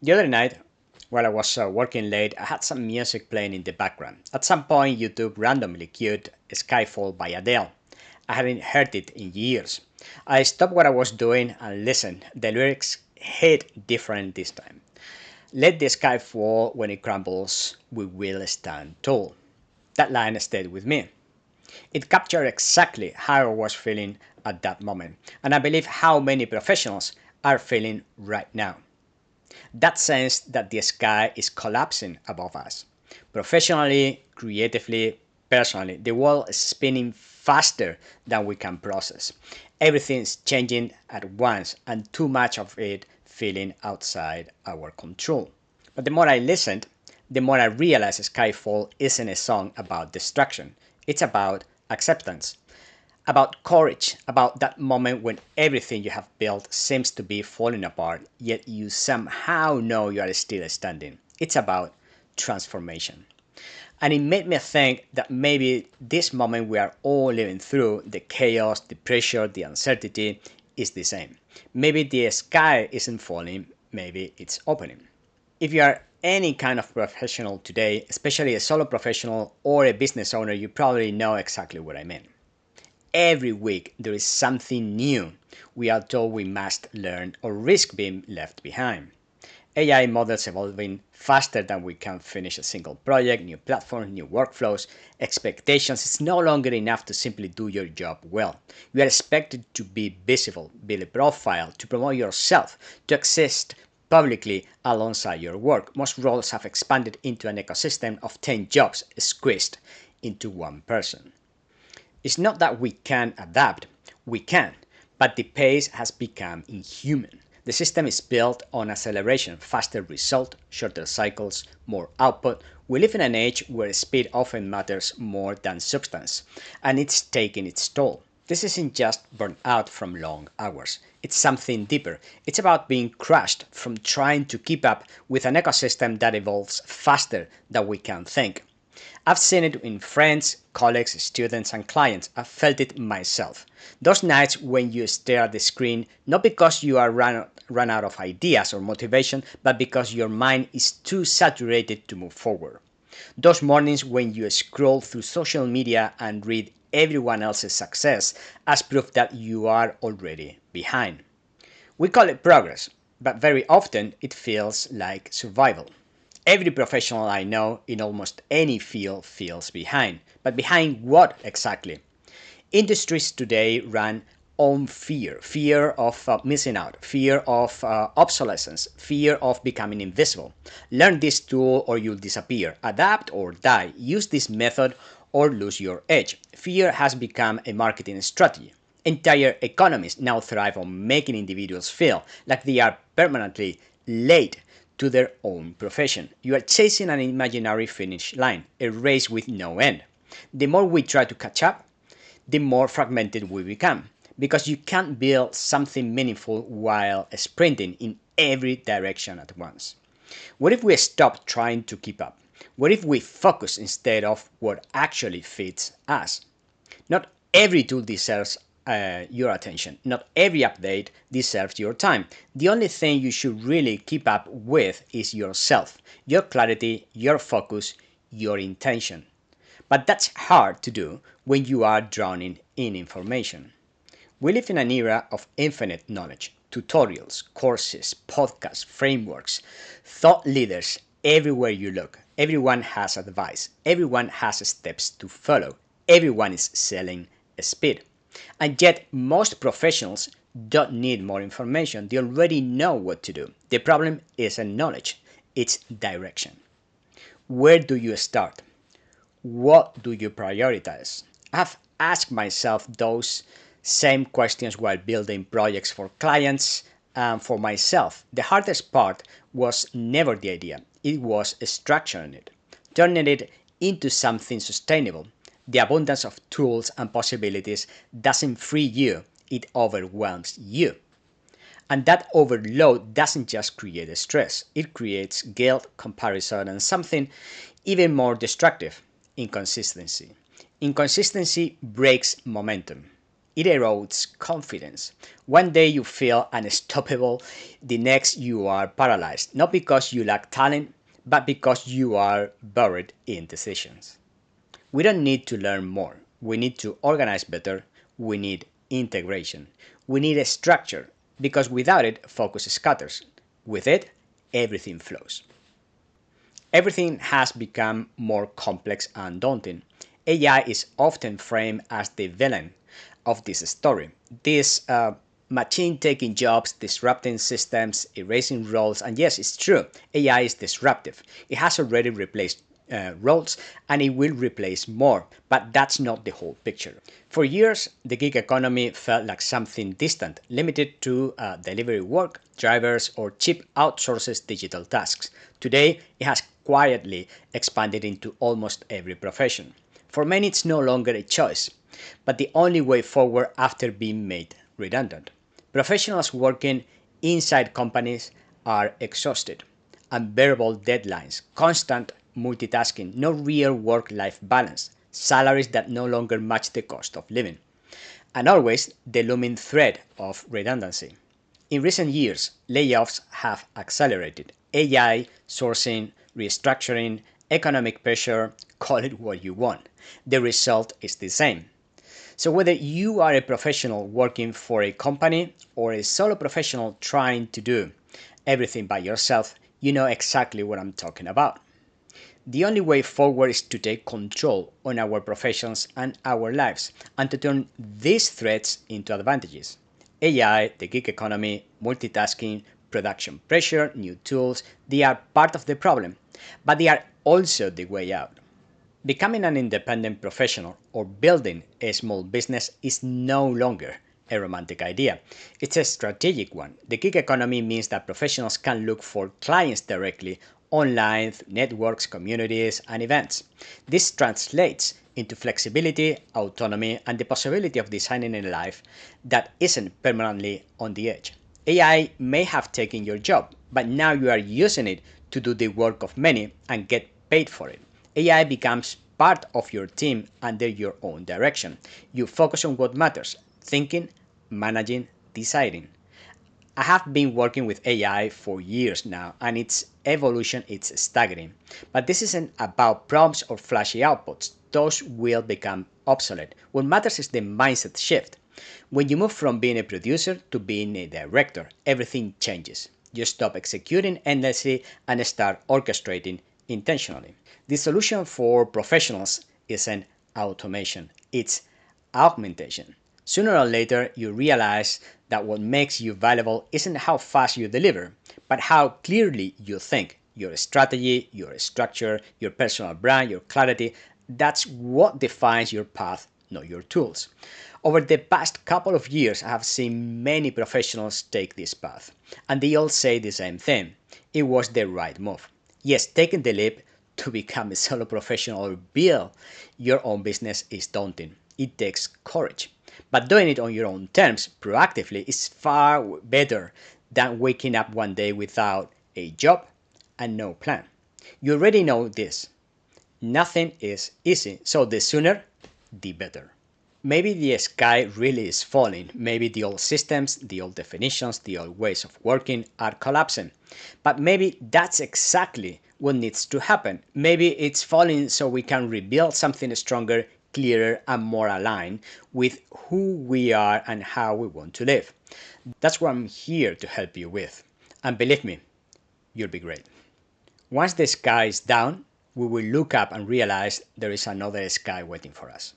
The other night, while I was working late, I had some music playing in the background. At some point, YouTube randomly queued Skyfall by Adele. I hadn't heard it in years. I stopped what I was doing and listened. The lyrics hit different this time. Let the sky fall when it crumbles, we will stand tall. That line stayed with me. It captured exactly how I was feeling at that moment, and I believe how many professionals are feeling right now. That sense that the sky is collapsing above us. Professionally, creatively, personally, the world is spinning faster than we can process. Everything is changing at once, and too much of it feeling outside our control. But the more I listened, the more I realized Skyfall isn't a song about destruction. It's about acceptance, about courage, about that moment when everything you have built seems to be falling apart, yet you somehow know you are still standing. It's about transformation. And it made me think that maybe this moment we are all living through, the chaos, the pressure, the uncertainty, is the same. Maybe the sky isn't falling, maybe it's opening. If you are any kind of professional today, especially a solo professional or a business owner, you probably know exactly what I mean. Every week there is something new we are told we must learn or risk being left behind. AI models evolving faster than we can finish a single project, new platforms, new workflows, expectations. It's no longer enough to simply do your job well. You are expected to be visible, build a profile, to promote yourself, to exist publicly alongside your work. Most roles have expanded into an ecosystem of 10 jobs squeezed into one person. It's not that we can adapt, we can, but the pace has become inhuman. The system is built on acceleration, faster result, shorter cycles, more output. We live in an age where speed often matters more than substance, and it's taking its toll. This isn't just burnout from long hours. It's something deeper. It's about being crushed from trying to keep up with an ecosystem that evolves faster than we can think. I've seen it in friends, colleagues, students, and clients. I've felt it myself. Those nights when you stare at the screen, not because you are run out of ideas or motivation, but because your mind is too saturated to move forward. Those mornings when you scroll through social media and read everyone else's success as proof that you are already behind. We call it progress, but very often it feels like survival. Every professional I know in almost any field feels behind. But behind what exactly? Industries today run on fear of missing out, fear of obsolescence, fear of becoming invisible. Learn this tool or you'll disappear. Adapt or die. Use this method or lose your edge. Fear has become a marketing strategy. Entire economies now thrive on making individuals feel like they are permanently late to their own profession. You are chasing an imaginary finish line, a race with no end. The more we try to catch up, the more fragmented we become, because you can't build something meaningful while sprinting in every direction at once. What if we stop trying to keep up? What if we focus instead of what actually fits us? Not every tool deserves your attention. Not every update deserves your time. The only thing you should really keep up with is yourself, your clarity, your focus, your intention. But that's hard to do when you are drowning in information. We live in an era of infinite knowledge, tutorials, courses, podcasts, frameworks, thought leaders everywhere you look. Everyone has advice, everyone has steps to follow, everyone is selling speed. And yet, most professionals don't need more information, they already know what to do. The problem isn't knowledge, it's direction. Where do you start? What do you prioritize? I've asked myself those same questions while building projects for clients and for myself. The hardest part was never the idea, it was structuring it, turning it into something sustainable. The abundance of tools and possibilities doesn't free you, it overwhelms you. And that overload doesn't just create stress, it creates guilt, comparison, and something even more destructive: inconsistency. Inconsistency breaks momentum. It erodes confidence. One day you feel unstoppable, the next you are paralyzed, not because you lack talent, but because you are buried in decisions. We don't need to learn more. We need to organize better. We need integration. We need a structure because without it, focus scatters. With it, everything flows. Everything has become more complex and daunting. AI is often framed as the villain of this story. This machine taking jobs, disrupting systems, erasing roles, and yes, it's true, AI is disruptive. It has already replaced roles and it will replace more, but that's not the whole picture. For years, the gig economy felt like something distant, limited to delivery work, drivers, or cheap outsourced digital tasks. Today, it has quietly expanded into almost every profession. For many, it's no longer a choice, but the only way forward after being made redundant. Professionals working inside companies are exhausted. Unbearable deadlines, constant multitasking, no real work-life balance, salaries that no longer match the cost of living, and always the looming threat of redundancy. In recent years, layoffs have accelerated. AI, sourcing, restructuring, economic pressure, call it what you want. The result is the same. So whether you are a professional working for a company or a solo professional trying to do everything by yourself, you know exactly what I'm talking about. The only way forward is to take control on our professions and our lives and to turn these threats into advantages. AI, the gig economy, multitasking, production pressure, new tools, they are part of the problem, but they are also the way out. Becoming an independent professional or building a small business is no longer a romantic idea. It's a strategic one. The gig economy means that professionals can look for clients directly online through networks, communities, and events. This translates into flexibility, autonomy, and the possibility of designing a life that isn't permanently on the edge. AI may have taken your job, but now you are using it to do the work of many and get paid for it. AI becomes part of your team under your own direction. You focus on what matters, thinking, managing, deciding. I have been working with AI for years now, and its evolution is staggering. But this isn't about prompts or flashy outputs. Those will become obsolete. What matters is the mindset shift. When you move from being a producer to being a director, everything changes. You stop executing endlessly and start orchestrating intentionally. The solution for professionals isn't automation, it's augmentation. Sooner or later, you realize that what makes you valuable isn't how fast you deliver, but how clearly you think. Your strategy, your structure, your personal brand, your clarity, that's what defines your path, not your tools. Over the past couple of years, I have seen many professionals take this path, and they all say the same thing. It was the right move. Yes, taking the leap to become a solo professional or build your own business is daunting. It takes courage. But doing it on your own terms, proactively, is far better than waking up one day without a job and no plan. You already know this. Nothing is easy, so the sooner, the better. Maybe the sky really is falling. Maybe the old systems, the old definitions, the old ways of working are collapsing. But maybe that's exactly what needs to happen. Maybe it's falling so we can rebuild something stronger, clearer, and more aligned with who we are and how we want to live. That's what I'm here to help you with. And believe me, you'll be great. Once the sky is down, we will look up and realize there is another sky waiting for us.